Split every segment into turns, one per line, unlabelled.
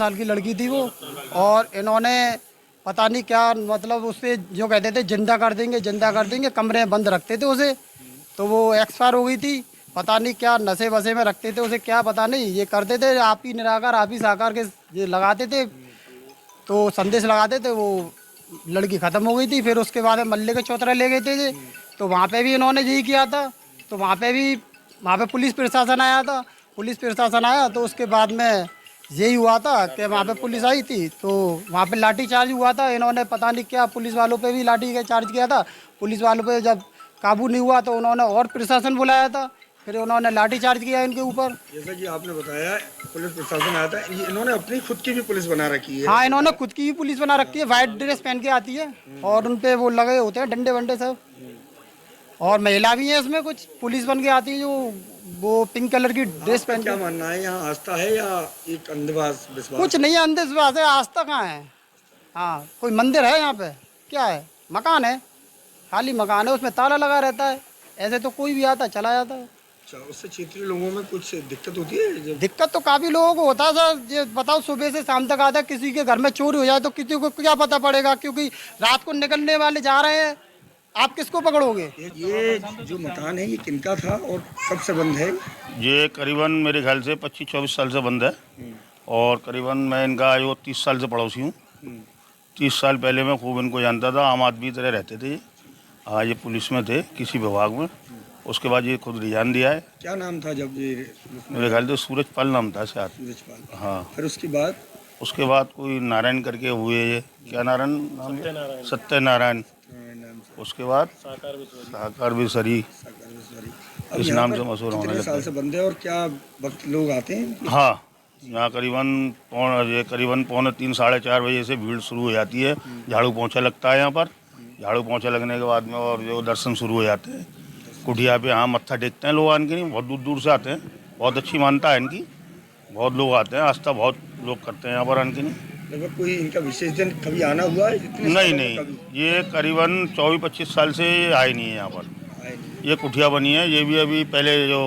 साल की लड़की थी वो, और इन्होंने पता नहीं क्या मतलब उससे जो कहते थे जिंदा कर देंगे, कमरे में बंद रखते थे उसे, तो वो एक्सपायर हो गई थी। पता नहीं क्या नशे वशे में रखते थे उसे, क्या पता नहीं, ये करते थे आप ही निराकार आप ही साकार के ये लगाते थे, तो संदेश लगाते थे। वो लड़की ख़त्म हो गई थी। फिर उसके बाद मल्ले के चौतरा ले गए थे, तो वहाँ पे भी इन्होंने यही किया था। तो वहाँ पे पुलिस प्रशासन आया था। पुलिस प्रशासन आया तो उसके बाद में यही हुआ था कि वहाँ पे पुलिस आई थी, तो वहाँ पे लाठी चार्ज हुआ था। इन्होंने पता नहीं क्या पुलिस वालों पे भी लाठी का चार्ज किया था। पुलिस वालों पे जब काबू नहीं हुआ तो उन्होंने और प्रशासन बुलाया था, फिर उन्होंने लाठी चार्ज किया इनके ऊपर।
जैसा कि आपने बताया पुलिस प्रशासन आया था, इन्होंने अपनी खुद की भी पुलिस बना रखी है।
हाँ, इन्होंने खुद की भी पुलिस बना रखी है, वाइट ड्रेस पहन के आती है और उन पे वो लगे होते हैं डंडे वंडे सब। और महिला भी है इसमें, कुछ पुलिस बन के आती है जो वो पिंक कलर की ड्रेस पहन
क्या
के।
मानना है, यहाँ आस्था है या एक अंधविश्वास विश्वास?
कुछ नहीं है, अंधविश्वास है, आस्था कहाँ है। हाँ, कोई मंदिर है यहाँ पे? क्या है? मकान है, खाली मकान है, उसमें ताला लगा रहता है। ऐसे तो कोई भी आता चला जाता है।
अच्छा, उससे क्षेत्रीय लोगों में कुछ दिक्कत होती है
दिक्कत तो काफ़ी लोगों को होता है सर। ये बताओ, सुबह से शाम तक आता है, किसी के घर में चोरी हो जाए तो किसी को क्या पता पड़ेगा, क्योंकि रात को निकलने वाले जा रहे हैं, आप किसको पकड़ोगे?
ये जो मकान है ये किनका था और कब से बंद है?
ये करीबन मेरे ख्याल से 25-24 साल से बंद है, और करीबन मैं इनका जो 30 साल से पड़ोसी हूँ। 30 साल पहले मैं खूब इनको जानता था, आम आदमी की तरह रहते थे। हाँ, ये पुलिस में थे किसी विभाग में, उसके बाद ये खुद रिजाइन दिया है।
क्या नाम था जब ये?
मेरे ख्याल से सूरजपाल नाम था शायद।
सूरजपाल।
हाँ,
फिर
उसके बाद कोई नारायण करके हुए, ये क्या नारायण नाम है? सत्यनारायण। उसके बाद साकार बिसरी, इस नाम से मशहूर होने
कितने
लगे।
साल से बंद है और क्या वक्त लोग आते हैं?
हाँ, यहाँ करीबन पौने 3-4:30 बजे से भीड़ शुरू हो जाती है। झाड़ू पोंछा लगता है यहाँ पर। झाड़ू पोंछा लगने के बाद में और जो दर्शन शुरू हो जाते हैं कुटिया पे। हाँ, मत्था टेकते हैं लोग आने के, बहुत दूर दूर से आते हैं। बहुत अच्छी मान्यता है इनकी, बहुत लोग आते हैं, आस्था बहुत लोग करते हैं यहाँ पर आने के।
लगभग कोई इनका विशेष दिन कभी आना हुआ है?
नहीं, ये करीबन 24-25 साल से आए नहीं है यहाँ पर। ये कुटिया बनी है, ये भी अभी पहले जो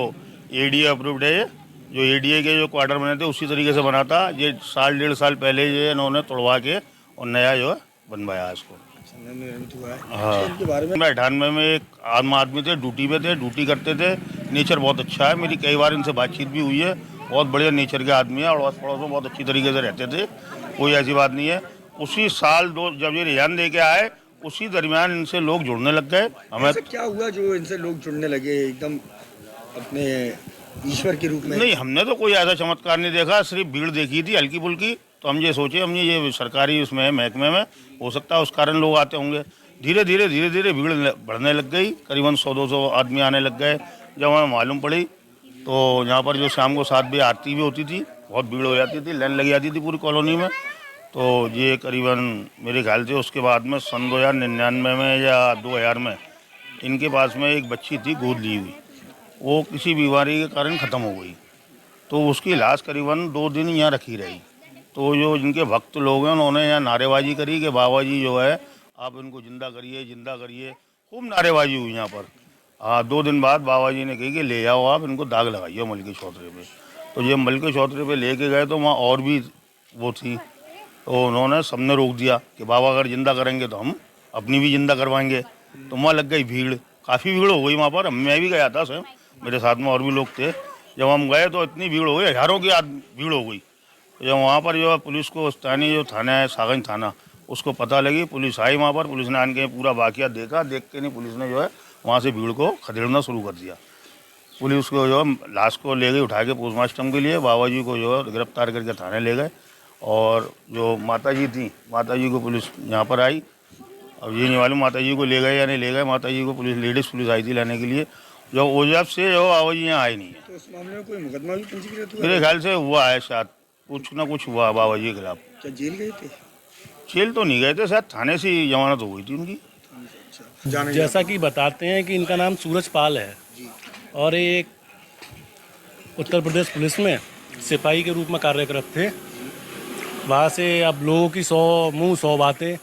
ADA अप्रूव्ड है, जो ADA के जो क्वार्टर बने थे उसी तरीके से बना था। ये 1.5 साल पहले ये इन्होंने तोड़वा के और नया जो है बनवाया इसको। हाँ, 98 में एक आम आदमी थे, ड्यूटी करते थे। नेचर बहुत अच्छा है, मेरी कई बार इनसे बातचीत भी हुई है। बहुत बढ़िया नेचर के आदमी है और आस पड़ोस में बहुत अच्छी तरीके से रहते थे, कोई ऐसी बात नहीं है। उसी साल जब ये रिजाइन दे के आए, उसी दरमियान इनसे लोग जुड़ने लग गए। हमें
क्या हुआ जो इनसे लोग जुड़ने लगे एकदम अपने ईश्वर के रूप में?
नहीं, हमने तो कोई ऐसा चमत्कार नहीं देखा, सिर्फ भीड़ देखी थी हल्की फुल्की। तो हम ये सोचे, हमने ये सरकारी उसमें महकमे में हो सकता है उस कारण लोग आते होंगे। धीरे धीरे भीड़ बढ़ने लग गई, करीबन 100-200 आदमी आने लग गए। जब हमें मालूम पड़ी तो यहाँ पर जो शाम को 7 बजे आरती भी होती थी, बहुत भीड़ हो जाती थी, लाइन लगी जाती थी पूरी कॉलोनी में। तो ये करीबन मेरे ख्याल से उसके बाद में सन 2099 में या 2000 में इनके पास में एक बच्ची थी गोद ली हुई, वो किसी बीमारी के कारण ख़त्म हो गई। तो उसकी लाश करीबन 2 दिन यहाँ रखी रही। तो जो जिनके भक्त लोग हैं उन्होंने यहाँ नारेबाजी करी कि बाबा जी जो है आप इनको जिंदा करिए। खूब नारेबाजी हुई यहाँ पर। हाँ, 2 दिन बाद बाबा जी ने कही कि ले जाओ आप इनको, दाग लगाइए मल के चौतरे पे। तो ये मल के चौतरे पे लेके गए तो वहाँ और भी वो थी, तो उन्होंने सबने रोक दिया कि बाबा अगर जिंदा करेंगे तो हम अपनी भी जिंदा करवाएंगे। तो वहाँ लग गई भीड़, काफ़ी भीड़ हो गई वहाँ पर। मैं भी गया था स्वयं, मेरे साथ में और भी लोग थे। जब हम गए तो इतनी भीड़ हो गई, हज़ारों की भीड़ हो गई। तो जब वहाँ पर जो है पुलिस को स्थानीय जो थाना है सागंज थाना, उसको पता लगी, पुलिस आई वहाँ पर। पुलिस ने आन के पूरा वाक़या देखा, देख के नहीं पुलिस ने जो है वहाँ से भीड़ को खदेड़ना शुरू कर दिया। पुलिस को जो है लाश को ले गई उठा के पोस्टमार्टम के लिए। बाबा जी को जो है गिरफ्तार करके थाने ले गए। और जो माता जी थी, माता जी को पुलिस यहाँ पर आई। अब ये नहीं मालूम माता जी को ले गए या नहीं ले गए। माता जी को पुलिस, लेडीज़ पुलिस आई थी लाने के लिए। जो ओजब से जो बाबा जी यहाँ आए नहीं है।
तो इस मामले में कोई मुकदमा भी पंजीकृत हुआ?
मेरे ख्याल से हुआ है, शायद कुछ ना कुछ हुआ बाबा जी के खिलाफ।
क्या जेल गए थे?
जेल तो नहीं गए थे, शायद थाने से ही जमानत हो गई थी उनकी।
जैसा कि बताते हैं कि इनका नाम सूरजपाल है और एक उत्तर प्रदेश पुलिस में सिपाही के रूप में कार्यरत थे। वहाँ से अब लोगों की 100 बातें।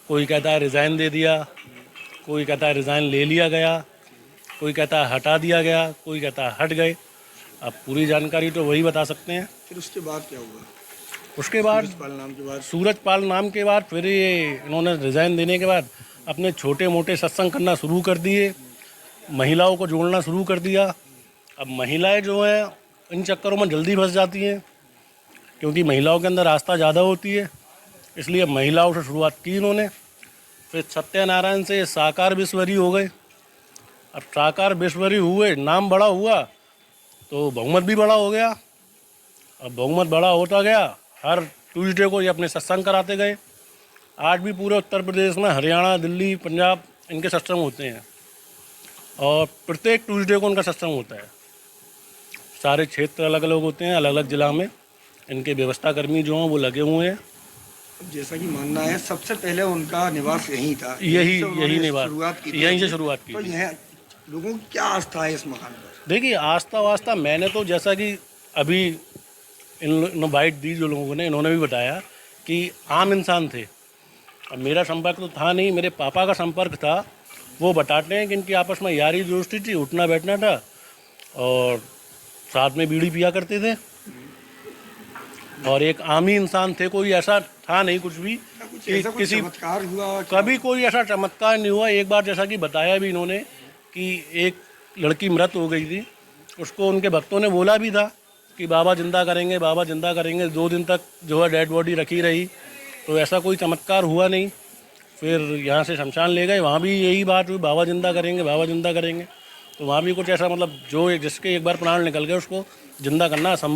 कोई कहता है रिज़ाइन दे दिया, कोई कहता है रिज़ाइन ले लिया गया, कोई कहता है हटा दिया गया, कोई कहता है हट गए। अब पूरी जानकारी तो वही बता सकते हैं।
फिर उसके बाद क्या हुआ?
उसके बाद
सूरजपाल नाम के बाद
सूरजपाल नाम के बाद फिर ये इन्होंने रिज़ाइन देने के बाद अपने छोटे मोटे सत्संग करना शुरू कर दिए, महिलाओं को जोड़ना शुरू कर दिया। अब महिलाएं जो हैं इन चक्करों में जल्दी फंस जाती हैं, क्योंकि महिलाओं के अंदर आस्था ज़्यादा होती है, इसलिए महिलाओं से शुरुआत की इन्होंने। फिर सत्यनारायण से साकार विश्वरी हो गए। अब साकार विश्वरी हुए, नाम बड़ा हुआ तो बहुमत भी बड़ा हो गया। अब बहुमत बड़ा होता गया, हर ट्यूसडे को ये अपने सत्संग कराते गए। आज भी पूरे उत्तर प्रदेश में, हरियाणा, दिल्ली, पंजाब इनके सत्संग होते हैं और प्रत्येक ट्यूसडे को उनका सत्संग होता है। सारे क्षेत्र अलग अलग होते हैं, अलग अलग जिला में इनके व्यवस्था कर्मी जो हैं वो लगे हुए हैं।
जैसा कि मानना है सबसे पहले उनका निवास यहीं था,
यही
से उन्होंने
निवास
शुरुआत की थी।
यहीं से शुरुआत की
तो
थी।
यह लोगों की क्या आस्था है इस मकान पर?
देखिए आस्था वास्ता मैंने तो जैसा कि अभी इन बाइट दी जो लोगों ने, इन्होंने भी बताया कि आम इंसान थे। अब मेरा संपर्क तो था नहीं, मेरे पापा का संपर्क था। वो बताते हैं कि इनकी आपस में यारी दोस्ती थी, उठना बैठना था और साथ में बीड़ी पिया करते थे और एक आम ही इंसान थे। कोई ऐसा था नहीं कुछ भी
कुछ ऐसा कुछ
किसी
चमत्कार हुआ?
कभी कोई ऐसा चमत्कार नहीं हुआ। एक बार जैसा कि बताया भी इन्होंने कि एक लड़की मृत हो गई थी, उसको उनके भक्तों ने बोला भी था कि बाबा जिंदा करेंगे, बाबा जिंदा करेंगे। 2 दिन तक जो है डेड बॉडी रखी रही, तो ऐसा कोई चमत्कार हुआ नहीं। फिर यहाँ से शमशान ले गए, वहाँ भी यही बात हुई, बाबा जिंदा करेंगे, बाबा जिंदा करेंगे। तो वहाँ भी कुछ ऐसा मतलब जो जिसके एक बार प्राण निकल गए उसको जिंदा करना असंभव